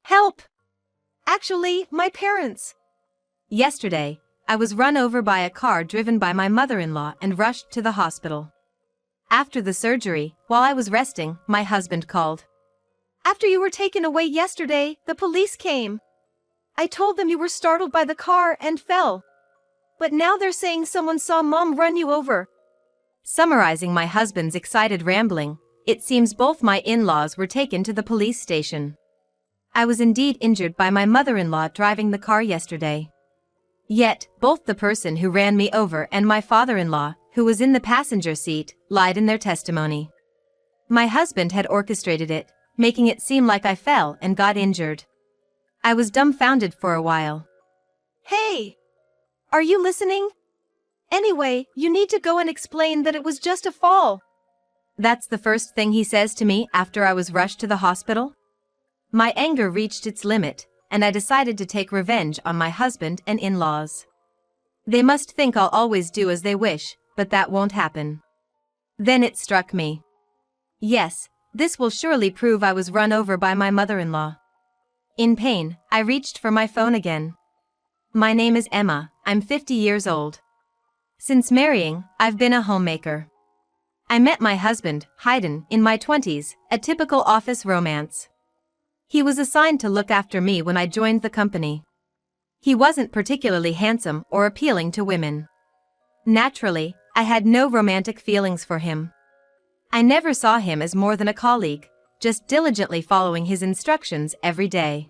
Help! Actually, my parents. Yesterday, I was run over by a car driven by my mother-in-law and rushed to the hospital. After the surgery, while I was resting, my husband called. After you were taken away yesterday, the police came. I told them you were startled by the car and fell. But now they're saying someone saw Mom run you over. Summarizing my husband's excited rambling, it seems both my in-laws were taken to the police station. I was indeed injured by my mother-in-law driving the car yesterday. Yet, both the person who ran me over and my father-in-law, who was in the passenger seat, lied in their testimony. My husband had orchestrated it, making it seem like I fell and got injured. I was dumbfounded for a while. Hey! Are you listening? Anyway, you need to go and explain that it was just a fall. That's the first thing he says to me after I was rushed to the hospital. My anger reached its limit, and I decided to take revenge on my husband and in-laws. They must think I'll always do as they wish, but that won't happen. Then it struck me. Yes, this will surely prove I was run over by my mother-in-law. In pain, I reached for my phone again. My name is Emma, I'm 50 years old. Since marrying, I've been a homemaker. I met my husband, Hayden, in my 20s, a typical office romance. He was assigned to look after me when I joined the company. He wasn't particularly handsome or appealing to women. Naturally, I had no romantic feelings for him. I never saw him as more than a colleague, just diligently following his instructions every day.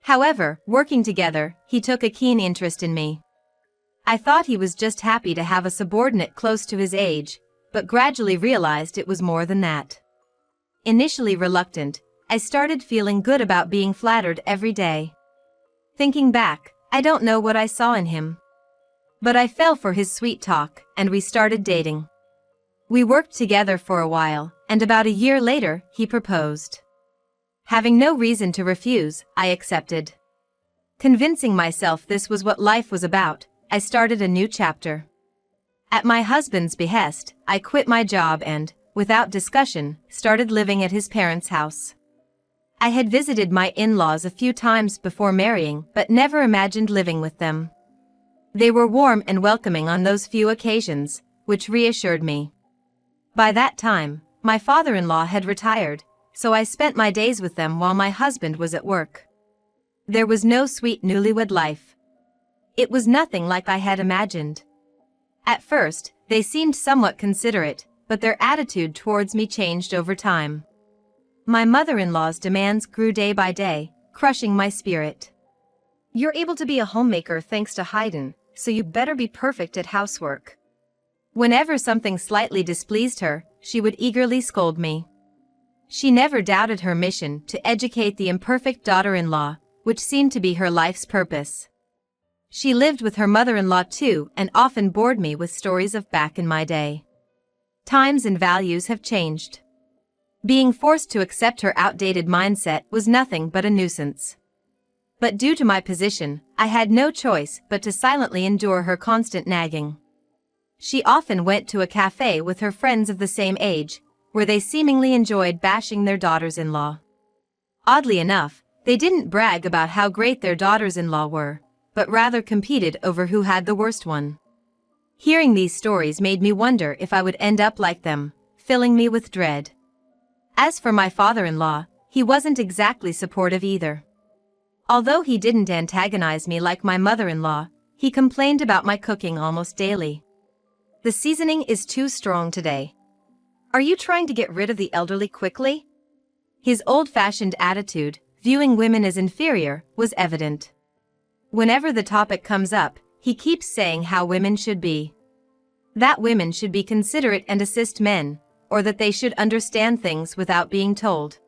However, working together, he took a keen interest in me. I thought he was just happy to have a subordinate close to his age, but gradually realized it was more than that. Initially reluctant, I started feeling good about being flattered every day. Thinking back, I don't know what I saw in him. But I fell for his sweet talk, and we started dating. We worked together for a while, and about a year later, he proposed. Having no reason to refuse, I accepted. Convincing myself this was what life was about, I started a new chapter. At my husband's behest, I quit my job and, without discussion, started living at his parents' house. I had visited my in-laws a few times before marrying, but never imagined living with them. They were warm and welcoming on those few occasions, which reassured me. By that time, my father-in-law had retired, so I spent my days with them while my husband was at work. There was no sweet newlywed life. It was nothing like I had imagined. At first, they seemed somewhat considerate, but their attitude towards me changed over time. My mother-in-law's demands grew day by day, crushing my spirit. You're able to be a homemaker thanks to Hayden, so you better be perfect at housework. Whenever something slightly displeased her, she would eagerly scold me. She never doubted her mission to educate the imperfect daughter-in-law, which seemed to be her life's purpose. She lived with her mother-in-law too and often bored me with stories of back in my day. Times and values have changed. Being forced to accept her outdated mindset was nothing but a nuisance. But due to my position, I had no choice but to silently endure her constant nagging. She often went to a cafe with her friends of the same age, where they seemingly enjoyed bashing their daughters-in-law. Oddly enough, they didn't brag about how great their daughters-in-law were, but rather competed over who had the worst one. Hearing these stories made me wonder if I would end up like them, filling me with dread. As for my father-in-law, he wasn't exactly supportive either. Although he didn't antagonize me like my mother-in-law, he complained about my cooking almost daily. The seasoning is too strong today. Are you trying to get rid of the elderly quickly? His old-fashioned attitude, viewing women as inferior, was evident. Whenever the topic comes up, he keeps saying how women should be. That women should be considerate and assist men, or that they should understand things without being told.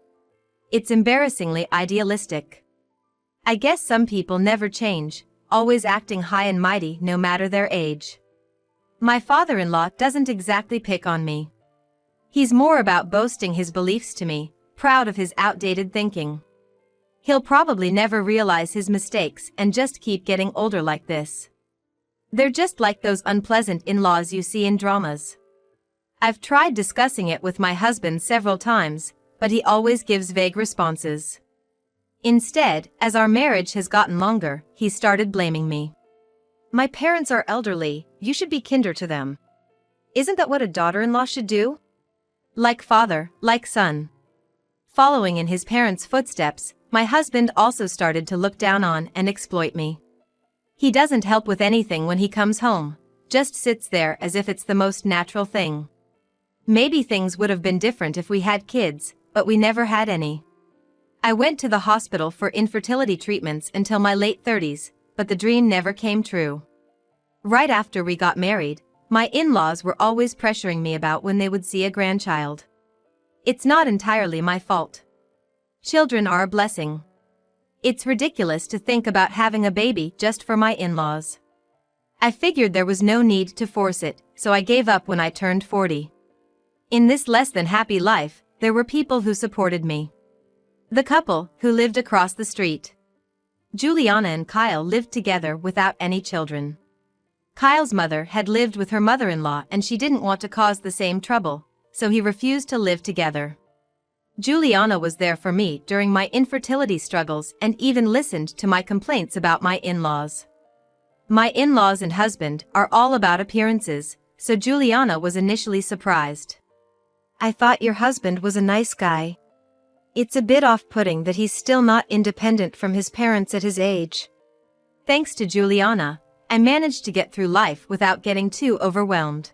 It's embarrassingly idealistic. I guess some people never change, always acting high and mighty no matter their age. My father-in-law doesn't exactly pick on me. He's more about boasting his beliefs to me, proud of his outdated thinking. He'll probably never realize his mistakes and just keep getting older like this. They're just like those unpleasant in-laws you see in dramas. I've tried discussing it with my husband several times, but he always gives vague responses. Instead, as our marriage has gotten longer, he started blaming me. My parents are elderly, you should be kinder to them. Isn't that what a daughter-in-law should do? Like father, like son. Following in his parents' footsteps, my husband also started to look down on and exploit me. He doesn't help with anything when he comes home, just sits there as if it's the most natural thing. Maybe things would have been different if we had kids, but we never had any. I went to the hospital for infertility treatments until my late 30s, but the dream never came true. Right after we got married, my in-laws were always pressuring me about when they would see a grandchild. It's not entirely my fault. Children are a blessing. It's ridiculous to think about having a baby just for my in-laws. I figured there was no need to force it, so I gave up when I turned 40. In this less than happy life, there were people who supported me. The couple, who lived across the street. Juliana and Kyle lived together without any children. Kyle's mother had lived with her mother-in-law and she didn't want to cause the same trouble, so he refused to live together. Juliana was there for me during my infertility struggles and even listened to my complaints about my in-laws. My in-laws and husband are all about appearances, so Juliana was initially surprised. I thought your husband was a nice guy. It's a bit off-putting that he's still not independent from his parents at his age. Thanks to Juliana, I managed to get through life without getting too overwhelmed.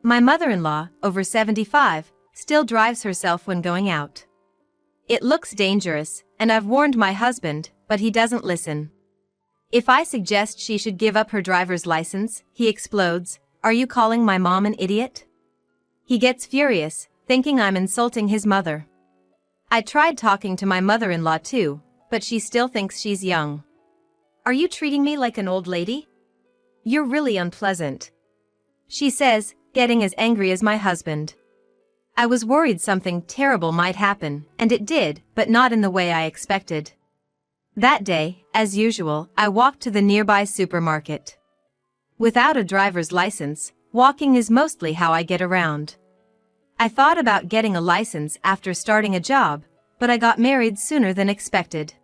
My mother-in-law, over 75, still drives herself when going out. It looks dangerous, and I've warned my husband, but he doesn't listen. If I suggest she should give up her driver's license, he explodes, "Are you calling my mom an idiot?" He gets furious, thinking I'm insulting his mother. I tried talking to my mother-in-law too, but she still thinks she's young. "Are you treating me like an old lady? You're really unpleasant," she says, getting as angry as my husband. I was worried something terrible might happen, and it did, but not in the way I expected. That day, as usual, I walked to the nearby supermarket. Without a driver's license, walking is mostly how I get around. I thought about getting a license after starting a job, but I got married sooner than expected.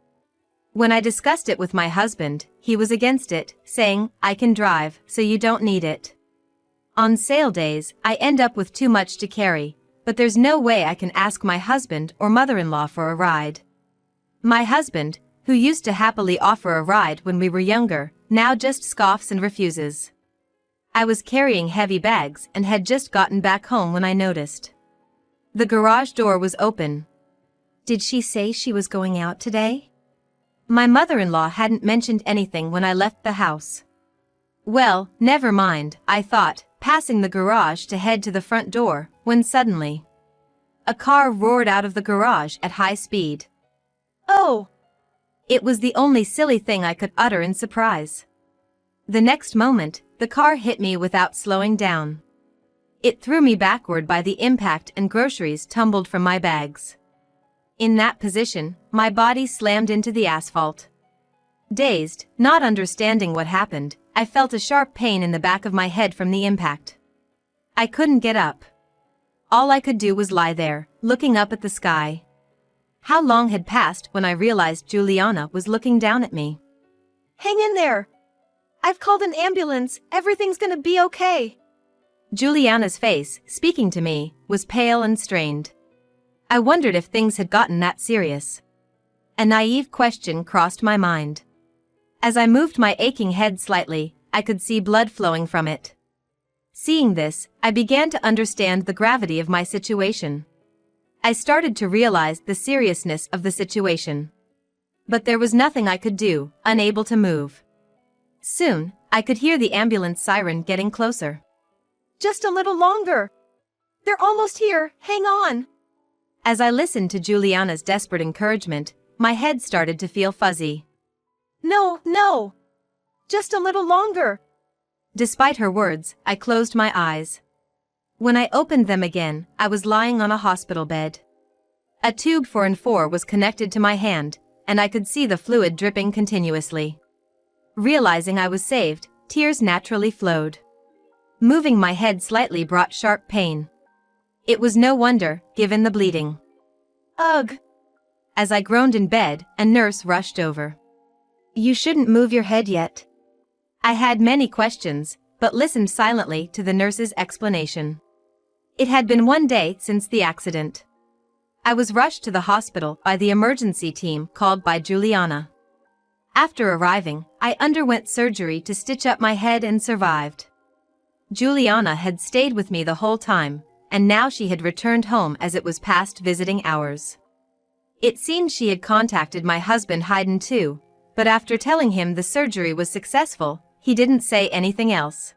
When I discussed it with my husband, he was against it, saying, "I can drive, so you don't need it." On sale days, I end up with too much to carry, but there's no way I can ask my husband or mother-in-law for a ride. My husband, who used to happily offer a ride when we were younger, now just scoffs and refuses. I was carrying heavy bags and had just gotten back home when I noticed. The garage door was open. Did she say she was going out today? My mother-in-law hadn't mentioned anything when I left the house. Well, never mind, I thought, passing the garage to head to the front door, when suddenly a car roared out of the garage at high speed. "Oh!" It was the only silly thing I could utter in surprise. The next moment, the car hit me without slowing down. It threw me backward by the impact and groceries tumbled from my bags. In that position, my body slammed into the asphalt. Dazed, not understanding what happened, I felt a sharp pain in the back of my head from the impact. I couldn't get up. All I could do was lie there, looking up at the sky. How long had passed when I realized Juliana was looking down at me? "Hang in there! I've called an ambulance, everything's gonna be okay." Juliana's face, speaking to me, was pale and strained. I wondered if things had gotten that serious. A naive question crossed my mind. As I moved my aching head slightly, I could see blood flowing from it. Seeing this, I began to understand the gravity of my situation. I started to realize the seriousness of the situation. But there was nothing I could do, unable to move. Soon, I could hear the ambulance siren getting closer. "Just a little longer! They're almost here, hang on!" As I listened to Juliana's desperate encouragement, my head started to feel fuzzy. "No, no! Just a little longer!" Despite her words, I closed my eyes. When I opened them again, I was lying on a hospital bed. A tube 4 was connected to my hand, and I could see the fluid dripping continuously. Realizing I was saved, tears naturally flowed. Moving my head slightly brought sharp pain. It was no wonder, given the bleeding. "Ugh!" As I groaned in bed, a nurse rushed over. "You shouldn't move your head yet." I had many questions, but listened silently to the nurse's explanation. It had been 1 day since the accident. I was rushed to the hospital by the emergency team called by Juliana. After arriving, I underwent surgery to stitch up my head and survived. Juliana had stayed with me the whole time, and now she had returned home as it was past visiting hours. It seemed she had contacted my husband Hayden too, but after telling him the surgery was successful, he didn't say anything else.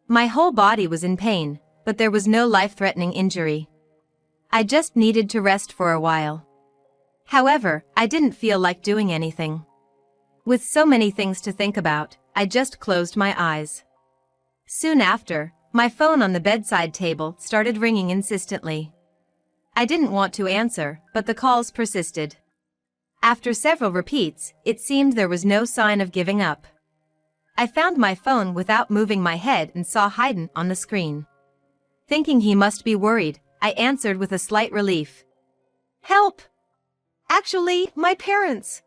My whole body was in pain, but there was no life-threatening injury. I just needed to rest for a while. However, I didn't feel like doing anything. With so many things to think about, I just closed my eyes. Soon after, my phone on the bedside table started ringing insistently. I didn't want to answer, but the calls persisted. After several repeats, it seemed there was no sign of giving up. I found my phone without moving my head and saw Hayden on the screen. Thinking he must be worried, I answered with a slight relief. "Help! Actually, my parents."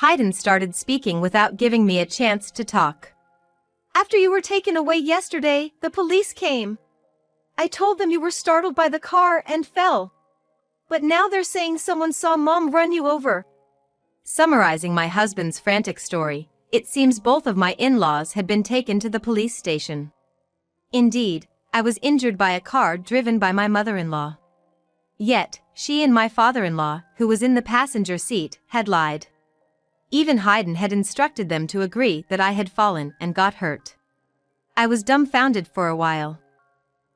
Hayden started speaking without giving me a chance to talk. "After you were taken away yesterday, the police came. I told them you were startled by the car and fell. But now they're saying someone saw Mom run you over." Summarizing my husband's frantic story, it seems both of my in-laws had been taken to the police station. Indeed, I was injured by a car driven by my mother-in-law. Yet, she and my father-in-law, who was in the passenger seat, had lied. Even Hayden had instructed them to agree that I had fallen and got hurt. I was dumbfounded for a while.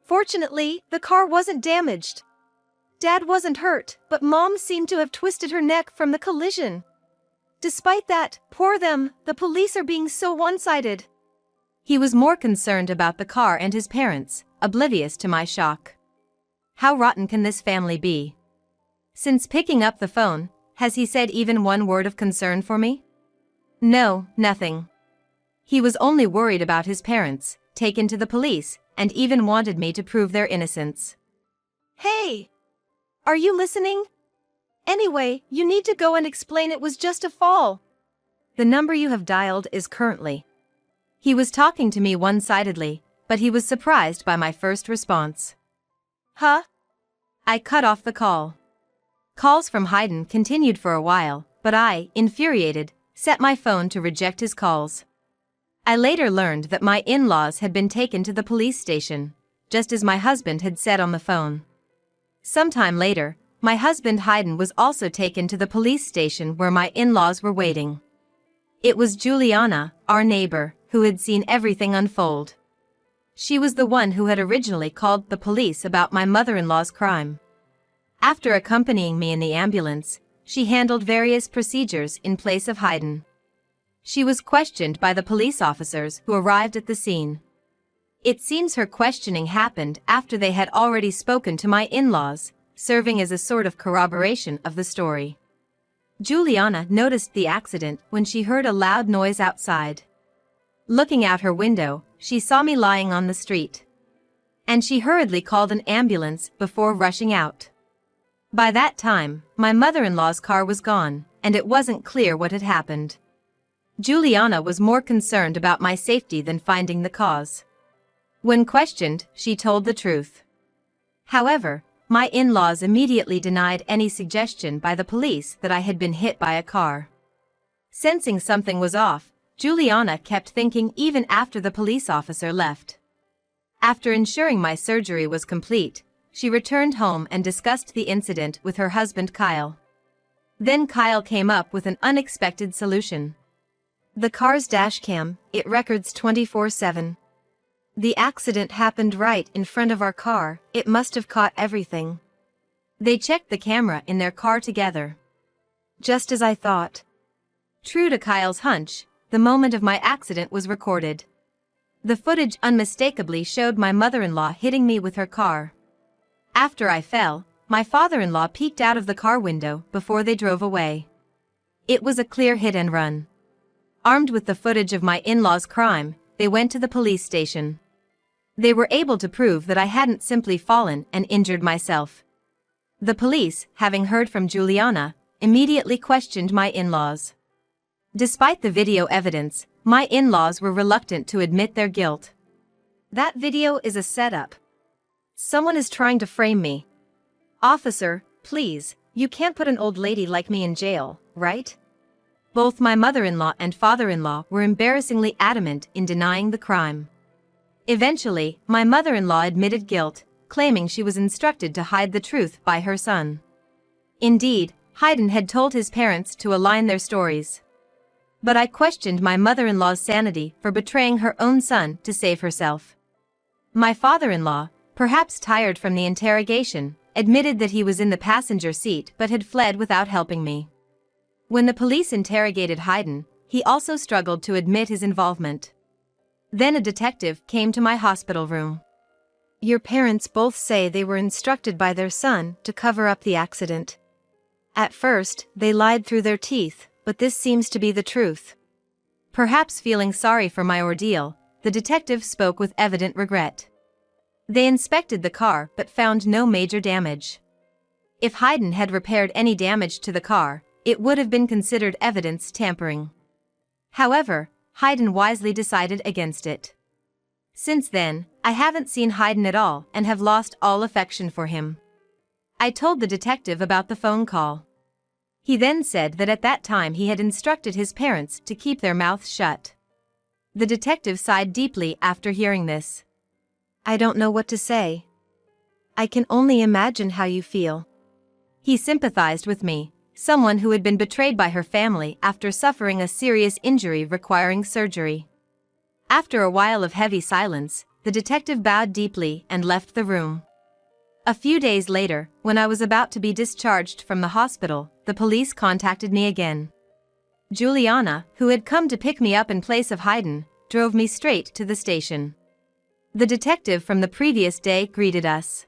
Fortunately, the car wasn't damaged. Dad wasn't hurt, but Mom seemed to have twisted her neck from the collision. Despite that, poor them, the police are being so one-sided. He was more concerned about the car and his parents, oblivious to my shock. How rotten can this family be? Since picking up the phone, has he said even one word of concern for me? No, nothing. He was only worried about his parents, taken to the police, and even wanted me to prove their innocence. "Hey! Are you listening? Anyway, you need to go and explain it was just a fall. The number you have dialed is currently..." He was talking to me one-sidedly, but he was surprised by my first response. "Huh?" I cut off the call. Calls from Hayden continued for a while, but I, infuriated, set my phone to reject his calls. I later learned that my in-laws had been taken to the police station, just as my husband had said on the phone. Sometime later, my husband Hayden was also taken to the police station where my in-laws were waiting. It was Juliana, our neighbor, who had seen everything unfold. She was the one who had originally called the police about my mother-in-law's crime. After accompanying me in the ambulance, she handled various procedures in place of Hayden. She was questioned by the police officers who arrived at the scene. It seems her questioning happened after they had already spoken to my in-laws, serving as a sort of corroboration of the story. Juliana noticed the accident when she heard a loud noise outside. Looking out her window, she saw me lying on the street. And she hurriedly called an ambulance before rushing out. By that time, my mother-in-law's car was gone, and it wasn't clear what had happened. Juliana was more concerned about my safety than finding the cause. When questioned, she told the truth. However, my in-laws immediately denied any suggestion by the police that I had been hit by a car. Sensing something was off, Juliana kept thinking even after the police officer left. After ensuring my surgery was complete, she returned home and discussed the incident with her husband Kyle. Then Kyle came up with an unexpected solution. "The car's dashcam, it records 24/7. The accident happened right in front of our car, it must have caught everything." They checked the camera in their car together. Just as I thought. True to Kyle's hunch, the moment of my accident was recorded. The footage unmistakably showed my mother-in-law hitting me with her car. After I fell, my father-in-law peeked out of the car window before they drove away. It was a clear hit and run. Armed with the footage of my in-laws' crime, they went to the police station. They were able to prove that I hadn't simply fallen and injured myself. The police, having heard from Juliana, immediately questioned my in-laws. Despite the video evidence, my in-laws were reluctant to admit their guilt. "That video is a setup. Someone is trying to frame me. Officer, please, you can't put an old lady like me in jail, right?" Both my mother-in-law and father-in-law were embarrassingly adamant in denying the crime. Eventually, my mother-in-law admitted guilt, claiming she was instructed to hide the truth by her son. Indeed, Hayden had told his parents to align their stories. But I questioned my mother-in-law's sanity for betraying her own son to save herself. My father-in-law, perhaps tired from the interrogation, admitted that he was in the passenger seat but had fled without helping me. When the police interrogated Hayden, he also struggled to admit his involvement. Then a detective came to my hospital room. "Your parents both say they were instructed by their son to cover up the accident. At first, they lied through their teeth, but this seems to be the truth." Perhaps feeling sorry for my ordeal, the detective spoke with evident regret. They inspected the car but found no major damage. If Hayden had repaired any damage to the car, it would have been considered evidence tampering. However, Hayden wisely decided against it. Since then, I haven't seen Hayden at all and have lost all affection for him. I told the detective about the phone call. He then said that at that time he had instructed his parents to keep their mouths shut. The detective sighed deeply after hearing this. "I don't know what to say. I can only imagine how you feel." He sympathized with me, someone who had been betrayed by her family after suffering a serious injury requiring surgery. After a while of heavy silence, the detective bowed deeply and left the room. A few days later, when I was about to be discharged from the hospital, the police contacted me again. Juliana, who had come to pick me up in place of Hayden, drove me straight to the station. The detective from the previous day greeted us.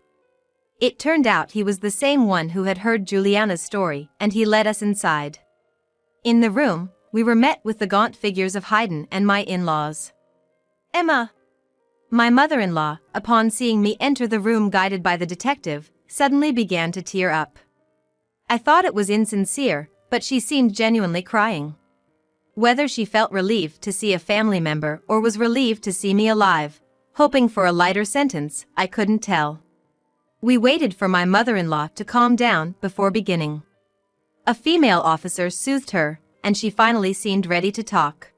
It turned out he was the same one who had heard Juliana's story, and he led us inside. In the room, we were met with the gaunt figures of Hayden and my in-laws. "Emma!" My mother-in-law, upon seeing me enter the room guided by the detective, suddenly began to tear up. I thought it was insincere, but she seemed genuinely crying. Whether she felt relieved to see a family member or was relieved to see me alive, hoping for a lighter sentence, I couldn't tell. We waited for my mother-in-law to calm down before beginning. A female officer soothed her, and she finally seemed ready to talk.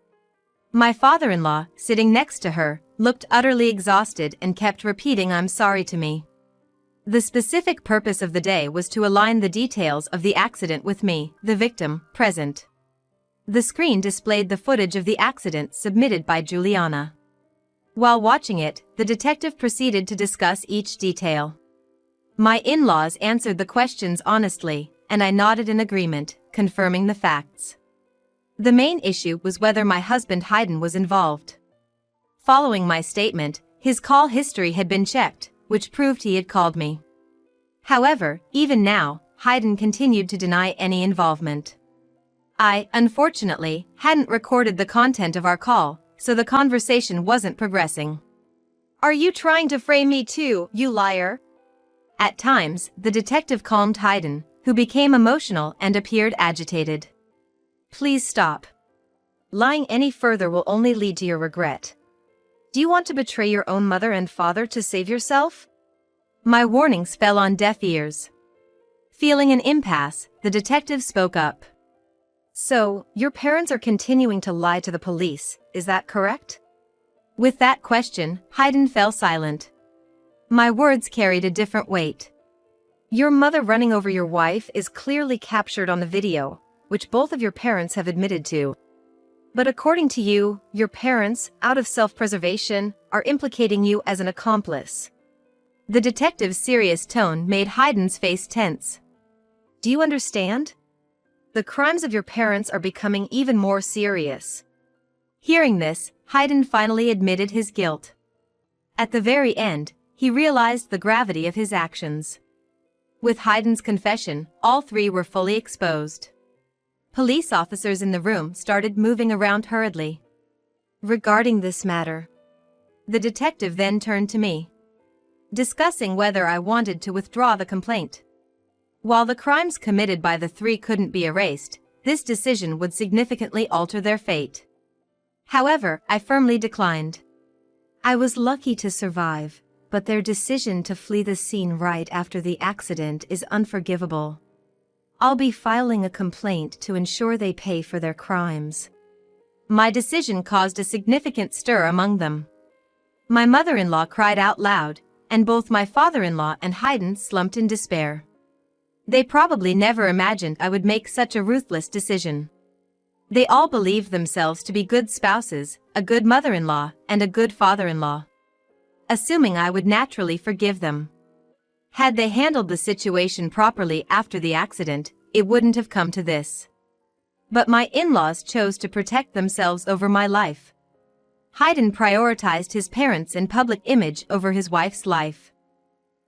My father-in-law, sitting next to her, looked utterly exhausted and kept repeating "I'm sorry" to me. The specific purpose of the day was to align the details of the accident with me, the victim, present. The screen displayed the footage of the accident submitted by Juliana. While watching it, the detective proceeded to discuss each detail. My in-laws answered the questions honestly, and I nodded in agreement, confirming the facts. The main issue was whether my husband Hayden was involved. Following my statement, his call history had been checked, which proved he had called me. However, even now, Hayden continued to deny any involvement. I, unfortunately, hadn't recorded the content of our call, so the conversation wasn't progressing. "Are you trying to frame me too, you liar?" At times, the detective calmed Hayden, who became emotional and appeared agitated. "Please stop. Lying any further will only lead to your regret. Do you want to betray your own mother and father to save yourself?" My warnings fell on deaf ears. Feeling an impasse, the detective spoke up. "So, your parents are continuing to lie to the police, is that correct?" With that question, Hayden fell silent. My words carried a different weight. "Your mother running over your wife is clearly captured on the video, which both of your parents have admitted to. But according to you, your parents, out of self-preservation, are implicating you as an accomplice." The detective's serious tone made Hayden's face tense. "Do you understand? The crimes of your parents are becoming even more serious." Hearing this, Hayden finally admitted his guilt. At the very end, he realized the gravity of his actions. With Hayden's confession, all three were fully exposed. Police officers in the room started moving around hurriedly. "Regarding this matter," the detective then turned to me, discussing whether I wanted to withdraw the complaint. While the crimes committed by the three couldn't be erased, this decision would significantly alter their fate. However, I firmly declined. I was lucky to survive, but their decision to flee the scene right after the accident is unforgivable. I'll be filing a complaint to ensure they pay for their crimes. My decision caused a significant stir among them. My mother-in-law cried out loud, and both my father-in-law and Haydn slumped in despair. They probably never imagined I would make such a ruthless decision. They all believed themselves to be good spouses, a good mother-in-law, and a good father-in-law, assuming I would naturally forgive them. Had they handled the situation properly after the accident, it wouldn't have come to this. But my in-laws chose to protect themselves over my life. Haydn prioritized his parents' and public image over his wife's life.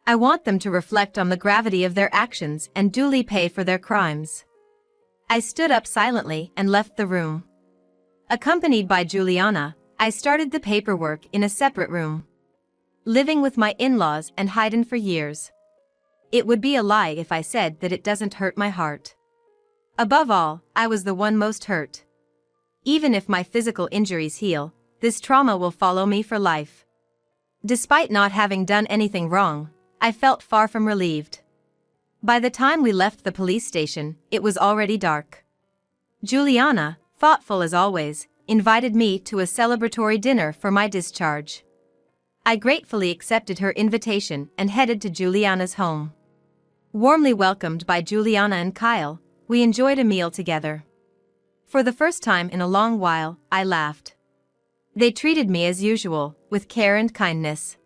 I want them to reflect on the gravity of their actions and duly pay for their crimes. I stood up silently and left the room. Accompanied by Juliana, I started the paperwork in a separate room. Living with my in-laws and Haydn for years. It would be a lie if I said that it doesn't hurt my heart. Above all, I was the one most hurt. Even if my physical injuries heal, this trauma will follow me for life. Despite not having done anything wrong, I felt far from relieved. By the time we left the police station, it was already dark. Juliana, thoughtful as always, invited me to a celebratory dinner for my discharge. I gratefully accepted her invitation and headed to Juliana's home. Warmly welcomed by Juliana and Kyle, we enjoyed a meal together. For the first time in a long while, I laughed. They treated me as usual, with care and kindness.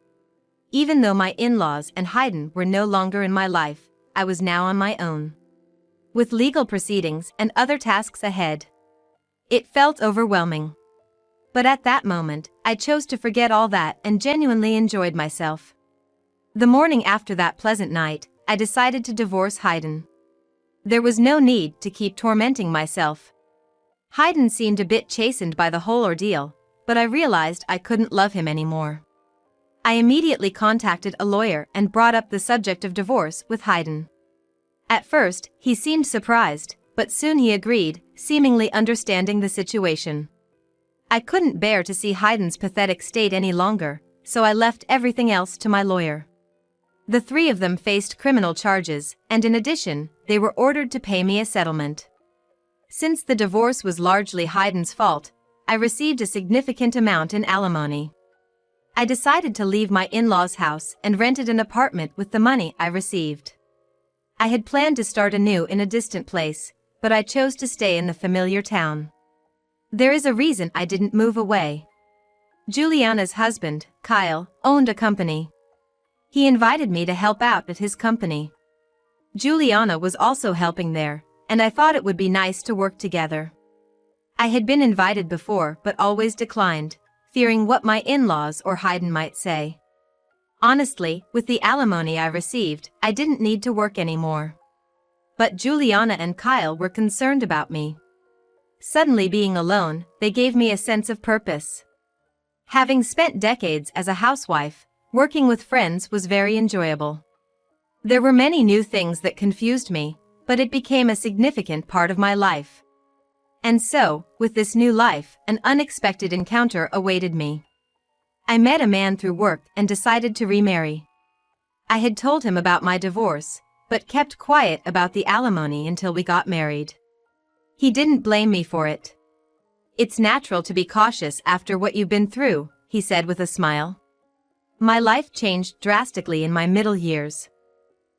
Even though my in-laws and Haydn were no longer in my life, I was now on my own, with legal proceedings and other tasks ahead. It felt overwhelming. But at that moment, I chose to forget all that and genuinely enjoyed myself. The morning after that pleasant night, I decided to divorce Haydn. There was no need to keep tormenting myself. Haydn seemed a bit chastened by the whole ordeal, but I realized I couldn't love him anymore. I immediately contacted a lawyer and brought up the subject of divorce with Haydn. At first, he seemed surprised, but soon he agreed, seemingly understanding the situation. I couldn't bear to see Haydn's pathetic state any longer, so I left everything else to my lawyer. The three of them faced criminal charges, and in addition, they were ordered to pay me a settlement. Since the divorce was largely Haydn's fault, I received a significant amount in alimony. I decided to leave my in-laws' house and rented an apartment with the money I received. I had planned to start anew in a distant place, but I chose to stay in the familiar town. There is a reason I didn't move away. Juliana's husband, Kyle, owned a company. He invited me to help out at his company. Juliana was also helping there, and I thought it would be nice to work together. I had been invited before but always declined, fearing what my in-laws or Haydn might say. Honestly, with the alimony I received, I didn't need to work anymore. But Juliana and Kyle were concerned about me. Suddenly being alone, they gave me a sense of purpose. Having spent decades as a housewife, working with friends was very enjoyable. There were many new things that confused me, but it became a significant part of my life. And so, with this new life, an unexpected encounter awaited me. I met a man through work and decided to remarry. I had told him about my divorce, but kept quiet about the alimony until we got married. He didn't blame me for it. "It's natural to be cautious after what you've been through," he said with a smile. My life changed drastically in my middle years.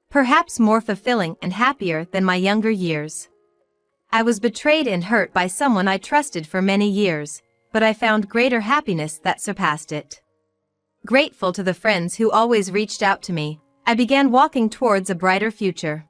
Perhaps more fulfilling and happier than my younger years. I was betrayed and hurt by someone I trusted for many years, but I found greater happiness that surpassed it. Grateful to the friends who always reached out to me, I began walking towards a brighter future.